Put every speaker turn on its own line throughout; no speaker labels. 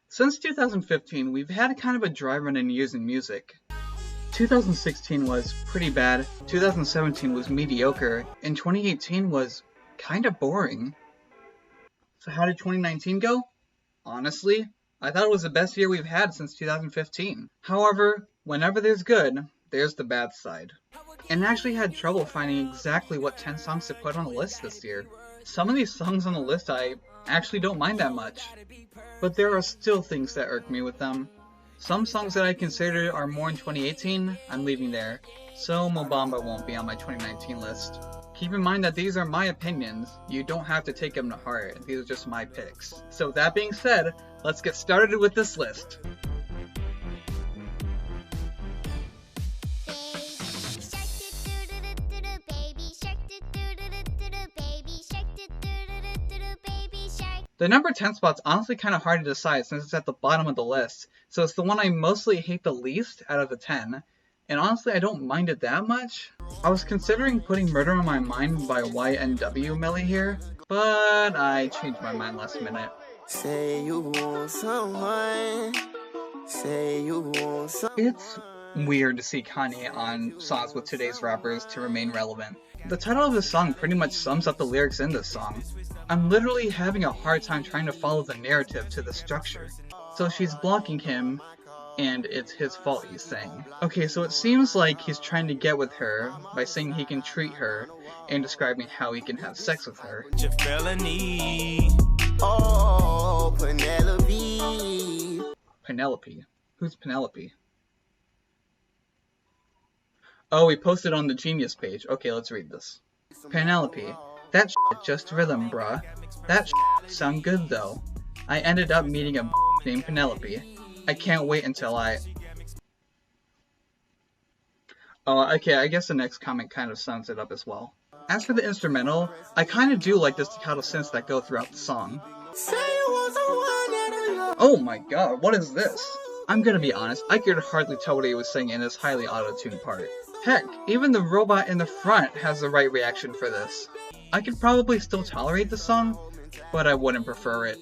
Since 2015, we've had kind of a dry run in years in music. 2016 was pretty bad, 2017 was mediocre, and 2018 was kind of boring. So how did 2019 go? Honestly, I thought it was the best year we've had since 2015. However, whenever there's good, there's the bad side. And I actually had trouble finding exactly what 10 songs to put on the list this year. Some of these songs on the list I actually don't mind that much, but there are still things that irk me with them. Some songs that I consider are more in 2018, I'm leaving there, so Mo Bamba won't be on my 2019 list. Keep in mind that these are my opinions, you don't have to take them to heart, these are just my picks. So with that being said, let's get started with this list. The number 10 spot's honestly kind of hard to decide since it's at the bottom of the list, so it's the one I mostly hate the least out of the 10, and honestly I don't mind it that much. I was considering putting Murder on My Mind by YNW Melly here, but I changed my mind last minute.
Say you want someone. Say you want someone.
It's weird to see Kanye on songs with today's rappers to remain relevant. The title of this song pretty much sums up the lyrics in this song. I'm literally having a hard time trying to follow the narrative to the structure. So she's blocking him, and it's his fault, he's saying. Okay, so it seems like he's trying to get with her by saying he can treat her and describing how he can have sex with her.
Oh, Penelope.
Penelope? Who's Penelope? Oh, he posted on the Genius page. Okay, let's read this. Penelope. That shit just rhythm, bruh. That shit sound good though. I ended up meeting a named Penelope. I can't wait until I... Oh, okay, I guess the next comment kind of sums it up as well. As for the instrumental, I kind of do like the staccato synths that go throughout the song. Oh my god, what is this? I'm gonna be honest, I could hardly tell what he was saying in this highly auto-tuned part. Heck, even the robot in the front has the right reaction for this. I could probably still tolerate the song, but I wouldn't prefer it.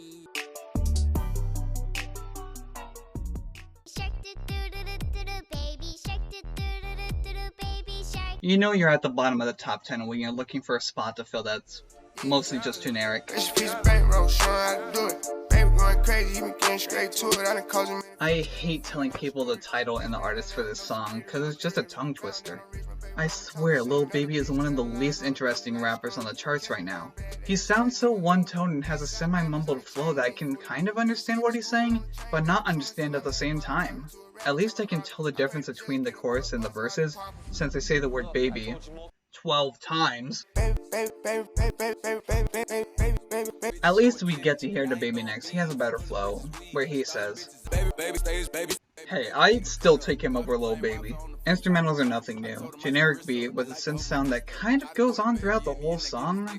You know you're at the bottom of the top 10 when you're looking for a spot to fill that's mostly just generic. I hate telling people the title and the artist for this song, cause it's just a tongue twister. I swear, Lil Baby is one of the least interesting rappers on the charts right now. He sounds so one-tone and has a semi-mumbled flow that I can kind of understand what he's saying, but not understand at the same time. At least I can tell the difference between the chorus and the verses, since they say the word baby 12 times. At least we get to hear the baby next. He has a better flow, where he says, hey, I'd still take him over Lil Baby. Instrumentals are nothing new. Generic beat with a synth sound that kind of goes on throughout the whole song.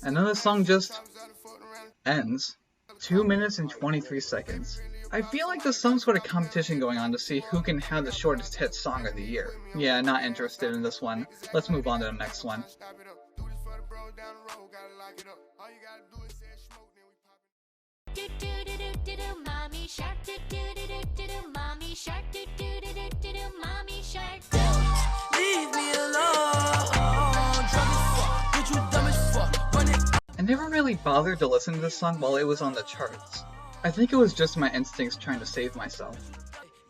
And then the song just ends. 2 minutes and 23 seconds. I feel like there's some sort of competition going on to see who can have the shortest hit song of the year. Yeah, not interested in this one. Let's move on to the next one. I never really bothered to listen to this song while it was on the charts. I think it was just my instincts trying to save myself.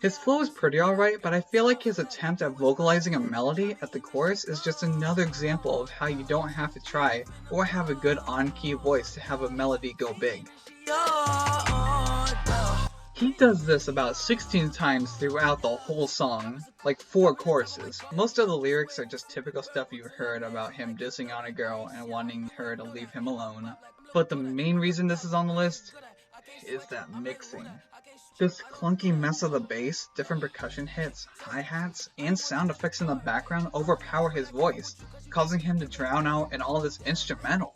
His flow is pretty alright, but I feel like his attempt at vocalizing a melody at the chorus is just another example of how you don't have to try or have a good on-key voice to have a melody go big. He does this about 16 times throughout the whole song, like 4 choruses. Most of the lyrics are just typical stuff you've heard about him dissing on a girl and wanting her to leave him alone. But the main reason this is on the list is that mixing. This clunky mess of the bass, different percussion hits, hi-hats, and sound effects in the background overpower his voice, causing him to drown out in all this instrumental.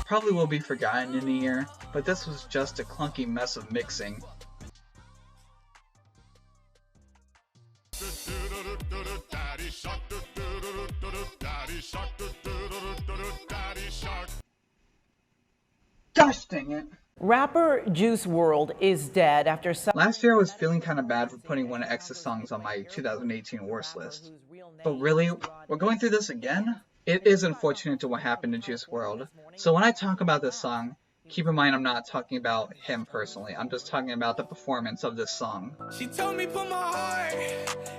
Probably will be forgotten in a year, but this was just a clunky mess of mixing. Dang it.
Rapper Juice WRLD is dead after
Last year I was feeling kind of bad for putting one of X's songs on my 2018 worst list. But really, we're going through this again? It is unfortunate to what happened to Juice WRLD. So when I talk about this song, keep in mind I'm not talking about him personally. I'm just talking about the performance of this song.
She told me put my heart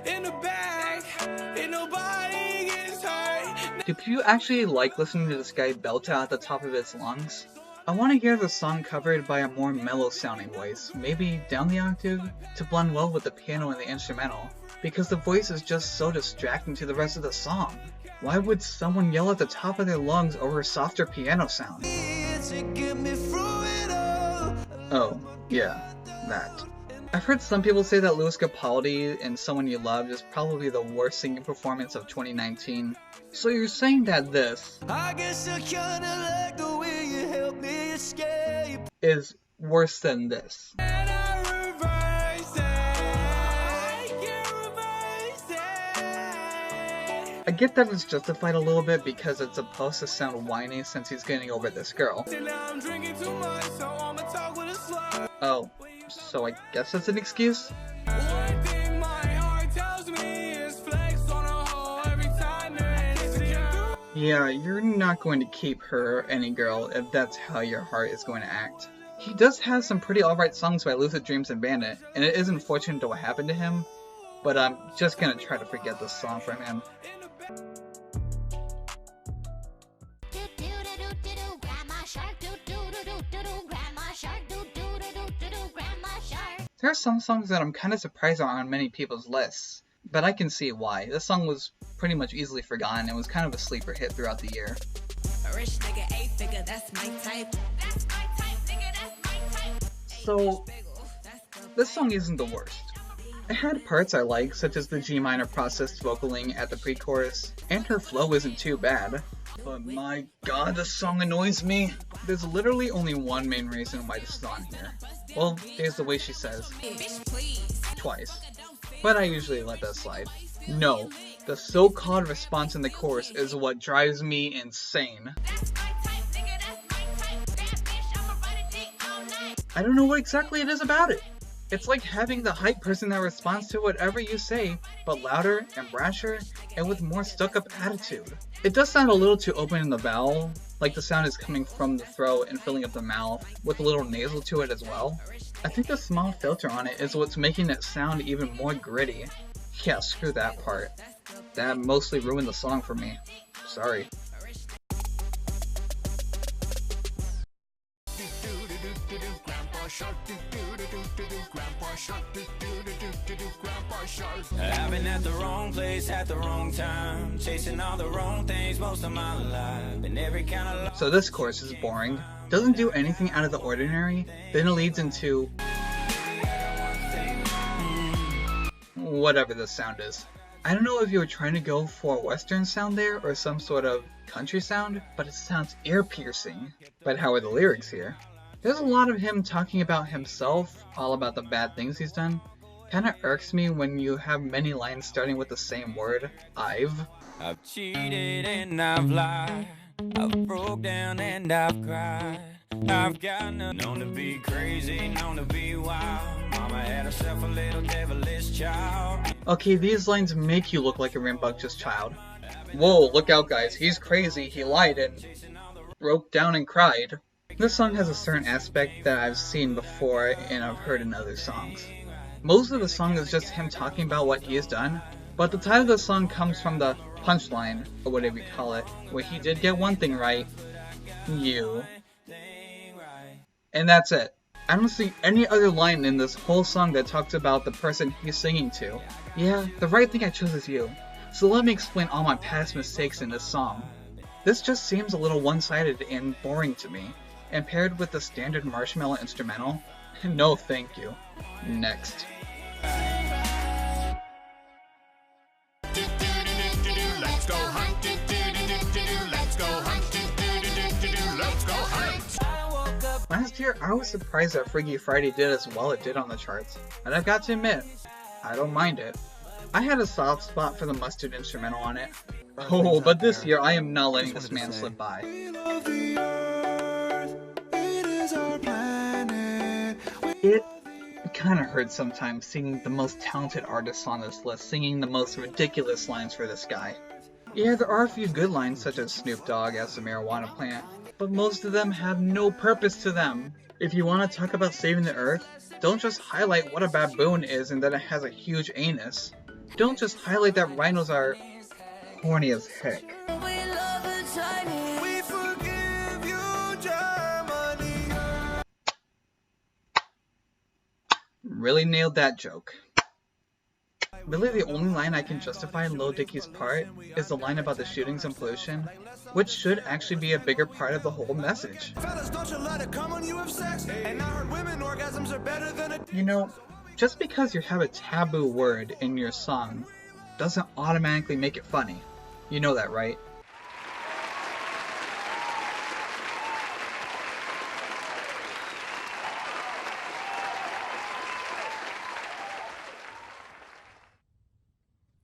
in the bag, and nobody gets hurt.
Do people actually like listening to this guy belt out at the top of his lungs? I want to hear the song covered by a more mellow sounding voice, maybe down the octave, to blend well with the piano and the instrumental, because the voice is just so distracting to the rest of the song. Why would someone yell at the top of their lungs over a softer piano sound? Oh, yeah, that. I've heard some people say that Lewis Capaldi in Someone You Loved is probably the worst singing performance of 2019. So you're saying that this is worse than this? I get that it's justified a little bit because it's supposed to sound whiny since he's getting over this girl. Oh, so I guess that's an excuse? Yeah, you're not going to keep her or any girl if that's how your heart is going to act. He does have some pretty alright songs by Lucid Dreams and Bandit, and it is unfortunate to what happened to him, but I'm just gonna try to forget this song from him. There are some songs that I'm kind of surprised are on many people's lists, but I can see why. This song was pretty much easily forgotten and was kind of a sleeper hit throughout the year. So, this song isn't the worst. It had parts I like, such as the G minor processed vocaling at the pre-chorus, and her flow isn't too bad. But my god, this song annoys me. There's literally only one main reason why this is on here. Well, there's the way she says, twice. But I usually let that slide. No, the so-called response in the chorus is what drives me insane. I don't know what exactly it is about it. It's like having the hype person that responds to whatever you say, but louder and brasher, and with more stuck-up attitude. It does sound a little too open in the vowel, like the sound is coming from the throat and filling up the mouth, with a little nasal to it as well. I think the small filter on it is what's making it sound even more gritty. Yeah, screw that part. That mostly ruined the song for me. Sorry.
I've been at the wrong place at the wrong time, chasing all the wrong things most of my life, and every kind of.
So this chorus is boring, doesn't do anything out of the ordinary, then it leads into whatever this sound is. I don't know if you were trying to go for a western sound there or some sort of country sound, but it sounds ear-piercing. But how are the lyrics here? There's a lot of him talking about himself, all about the bad things he's done. Kinda irks me when you have many lines starting with the same word, I've
cheated and I've lied, I've broke down and I've cried, I've gotten known to be crazy, known to be wild, mama had herself a little devilish child.
Okay, these lines make you look like a rambunctious child. Whoa, look out guys, he's crazy, he lied and broke down and cried. This song has a certain aspect that I've seen before and I've heard in other songs. Most of the song is just him talking about what he has done, but the title of the song comes from the punchline, or whatever you call it, where he did get one thing right, you. And that's it. I don't see any other line in this whole song that talks about the person he's singing to. Yeah, the right thing I chose is you. So let me explain all my past mistakes in this song. This just seems a little one-sided and boring to me, and paired with the standard Marshmallow instrumental, no thank you. Next. Last year, I was surprised that Freaky Friday did as well it did on the charts, and I've got to admit, I don't mind it. I had a soft spot for the Mustard instrumental on it. Oh, but this year I am not letting this man slip by. It kind of hurts sometimes seeing the most talented artists on this list singing the most ridiculous lines for this guy. Yeah, there are a few good lines such as Snoop Dogg as the marijuana plant, but most of them have no purpose to them. If you want to talk about saving the earth, don't just highlight what a baboon is and that it has a huge anus. Don't just highlight that rhinos are horny as heck. Really nailed that joke. Really the only line I can justify Lil Dicky's part is the line about the shootings and pollution, which should actually be a bigger part of the whole message. You know, just because you have a taboo word in your song doesn't automatically make it funny. You know that, right?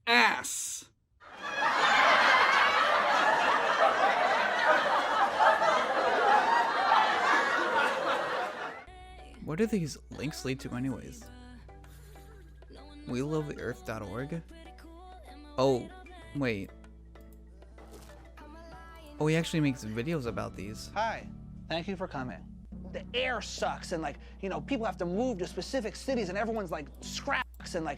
Ass.
What do these links lead to anyways? WeLoveTheEarth.org? Oh, wait. Oh, he actually makes videos about these.
Hi, thank you for coming. The air sucks and people have to move to specific cities and everyone's scraps and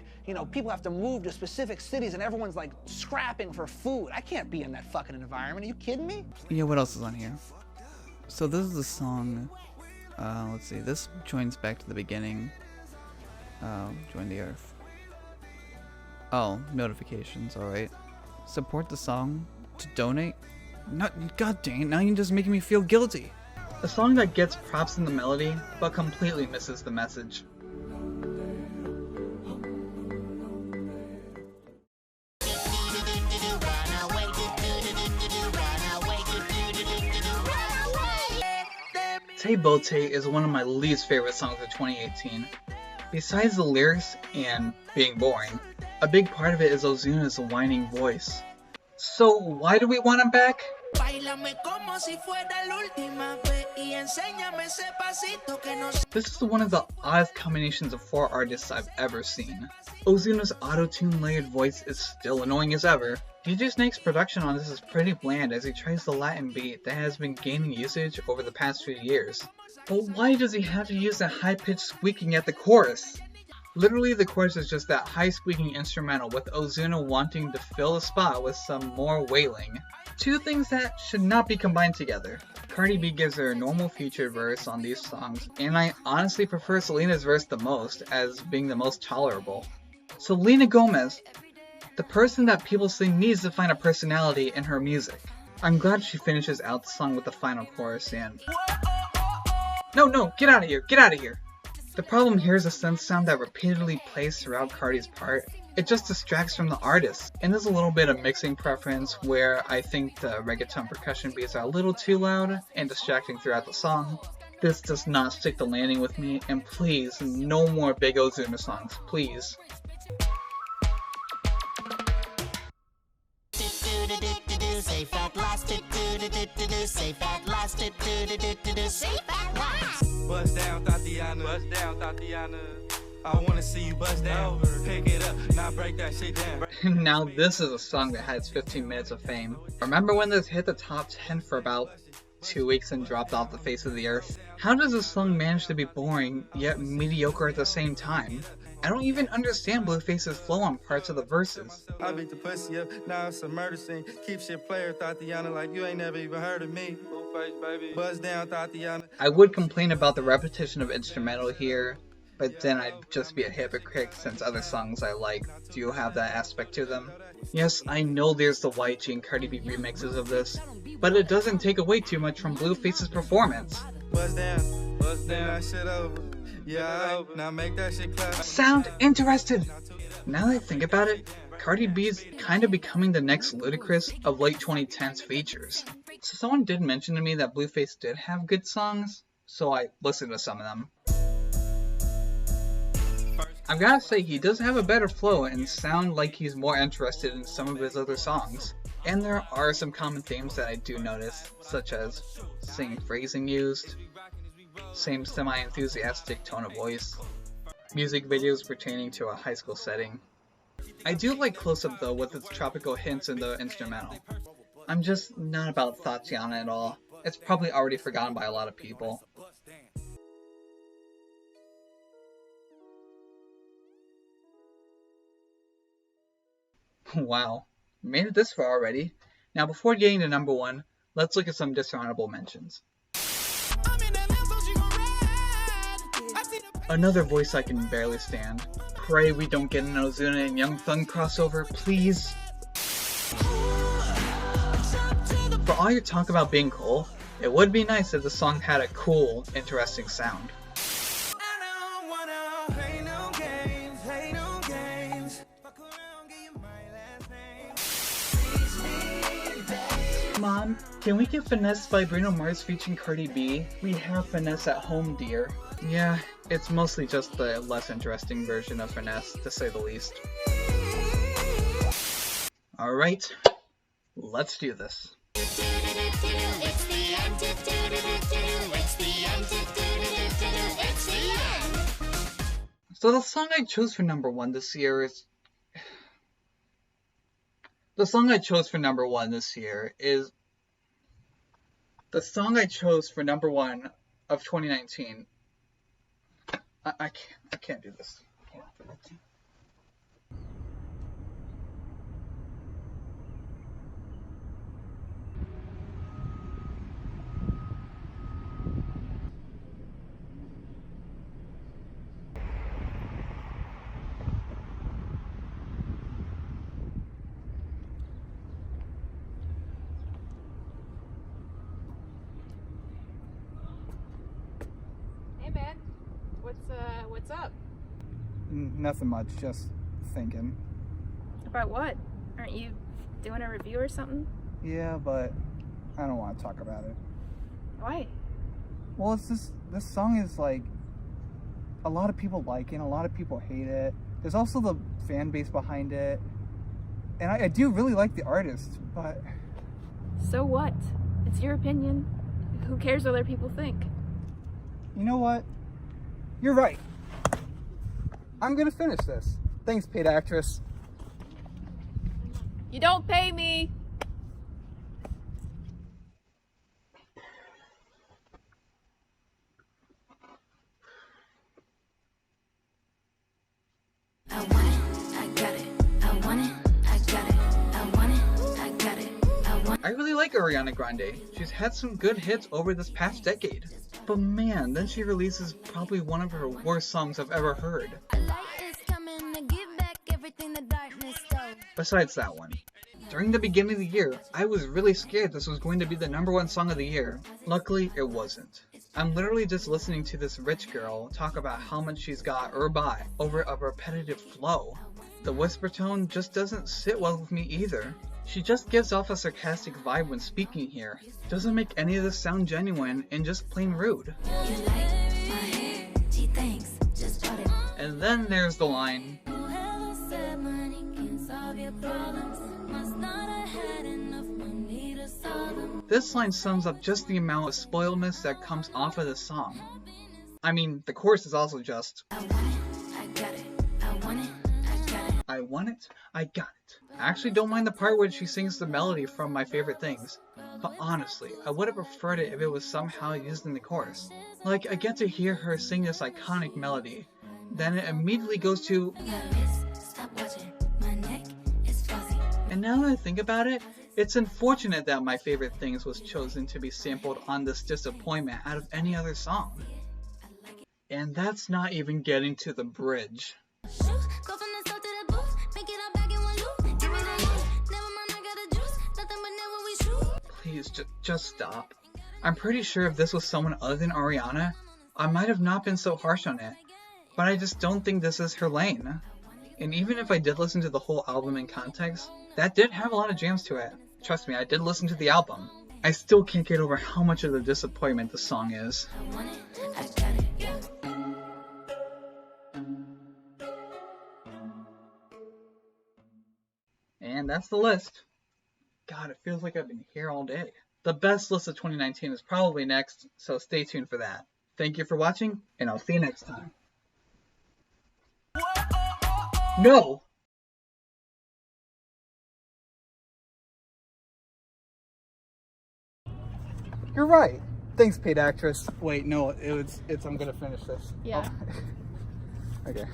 people have to move to specific cities and everyone's scrapping for food. I can't be in that fucking environment. Are you kidding me?
Yeah, what else is on here? So this is the song, let's see, this joins back to the beginning. Join the earth. Oh, notifications, alright. Support the song to donate? Not, god dang it, now you're just making me feel guilty.
A song that gets props in the melody, but completely misses the message. Tay Bote is one of my least favorite songs of 2018. Besides the lyrics and being boring, a big part of it is Ozuna's whining voice. So why do we want him back? This is one of the oddest combinations of four artists I've ever seen. Ozuna's auto-tune layered voice is still annoying as ever. DJ Snake's production on this is pretty bland as he tries the Latin beat that has been gaining usage over the past few years. But why does he have to use that high-pitched squeaking at the chorus? Literally the chorus is just that high squeaking instrumental with Ozuna wanting to fill the spot with some more wailing. Two things that should not be combined together. Cardi B gives her a normal featured verse on these songs, and I honestly prefer Selena's verse the most as being the most tolerable. Selena Gomez, the person that people say needs to find a personality in her music. I'm glad she finishes out the song with the final chorus and... No, get out of here, get out of here! The problem here is a synth sound that repeatedly plays throughout Cardi's part. It just distracts from the artist, and there's a little bit of mixing preference where I think the reggaeton percussion beats are a little too loud and distracting throughout the song. This does not stick the landing with me, and please, no more big Ozuna songs, please.
Safe at last, safe at last, safe at last.
Bust down, Tatiana. Bust down, Tatiana. I wanna see you bust down. Pick it up, now break that shit down.
Now this is a song that has 15 minutes of fame. Remember when this hit the top 10 for about 2 weeks and dropped off the face of the earth? How does this song manage to be boring, yet mediocre at the same time? I don't even understand Blueface's flow on parts of the verses.
I beat the pussy up, now it's a murder scene. Keep shit player, Tatiana, like you ain't never even heard of me. Blueface, baby. Buzz down, Tatiana.
I would complain about the repetition of instrumental here, but then I'd just be a hypocrite since other songs I like do have that aspect to them. Yes, I know there's the YG and Cardi B remixes of this, but it doesn't take away too much from Blueface's performance.
Buzz down, that shit over. Yeah, now make that shit clap.
Sound interested! Now that I think about it, Cardi B's kind of becoming the next Ludacris of late 2010s features. So someone did mention to me that Blueface did have good songs, so I listened to some of them. I've gotta say, he does have a better flow and sound like he's more interested in some of his other songs. And there are some common themes that I do notice, such as singing phrasing used, Same semi-enthusiastic tone of voice. Music videos pertaining to a high school setting. I do like Close Up though, with its tropical hints in the instrumental. I'm just not about Tatiana at all. It's probably already forgotten by a lot of people. Wow, made it this far already. Now before getting to number 1, let's look at some dishonorable mentions. Another voice I can barely stand. Pray we don't get an Ozuna and Young Thug crossover, please. For all your talk about being cool, it would be nice if the song had a cool, interesting sound. Mom, can we get Finesse by Bruno Mars featuring Cardi B? We have Finesse at home, dear. Yeah, it's mostly just the less interesting version of Finesse, to say the least. Alright, let's do this. So the song I chose for number 1 this year is... The song I chose for number 1 this year is... The song I chose for number 1 of 2019... I can't do this.
Hey man, what's up?
Nothing much, just thinking.
About what? Aren't you doing a review or something?
Yeah, but I don't want to talk about it.
Why?
Well, it's this song is like, a lot of people like it, and a lot of people hate it. There's also the fan base behind it. And I do really like the artist, but...
So what? It's your opinion. Who cares what other people think?
You know what? You're right. I'm gonna finish this. Thanks, paid actress.
You don't pay me!
I want it, I got it. I want it, I got it. I want it, I got it. I want it.
I really like Ariana Grande. She's had some good hits over this past decade. But man, then she releases probably one of her worst songs I've ever heard. Besides that one. During the beginning of the year, I was really scared this was going to be the number 1 song of the year. Luckily, it wasn't. I'm literally just listening to this rich girl talk about how much she's got or buy over a repetitive flow. The whisper tone just doesn't sit well with me either. She just gives off a sarcastic vibe when speaking here. Doesn't make any of this sound genuine and just plain rude. And then there's the line, this line sums up just the amount of spoiledness that comes off of the song. I mean, the chorus is also just, I want it, I got it. I want it, I got it. I want it, I got it. I actually don't mind the part where she sings the melody from My Favorite Things, but honestly, I would have preferred it if it was somehow used in the chorus. Like, I get to hear her sing this iconic melody, then it immediately goes to, and now that I think about it, it's unfortunate that My Favorite Things was chosen to be sampled on this Disappointment out of any other song. And that's not even getting to the bridge. Please, just stop. I'm pretty sure if this was someone other than Ariana, I might have not been so harsh on it. But I just don't think this is her lane. And even if I did listen to the whole album in context, that did have a lot of jams to it. Trust me, I did listen to the album. I still can't get over how much of a disappointment the song is. And that's the list. God, it feels like I've been here all day. The best list of 2019 is probably next, so stay tuned for that. Thank you for watching, and I'll see you next time. No!
You're right. Thanks, paid actress. Wait, no, it's I'm gonna finish this.
Yeah.
Okay.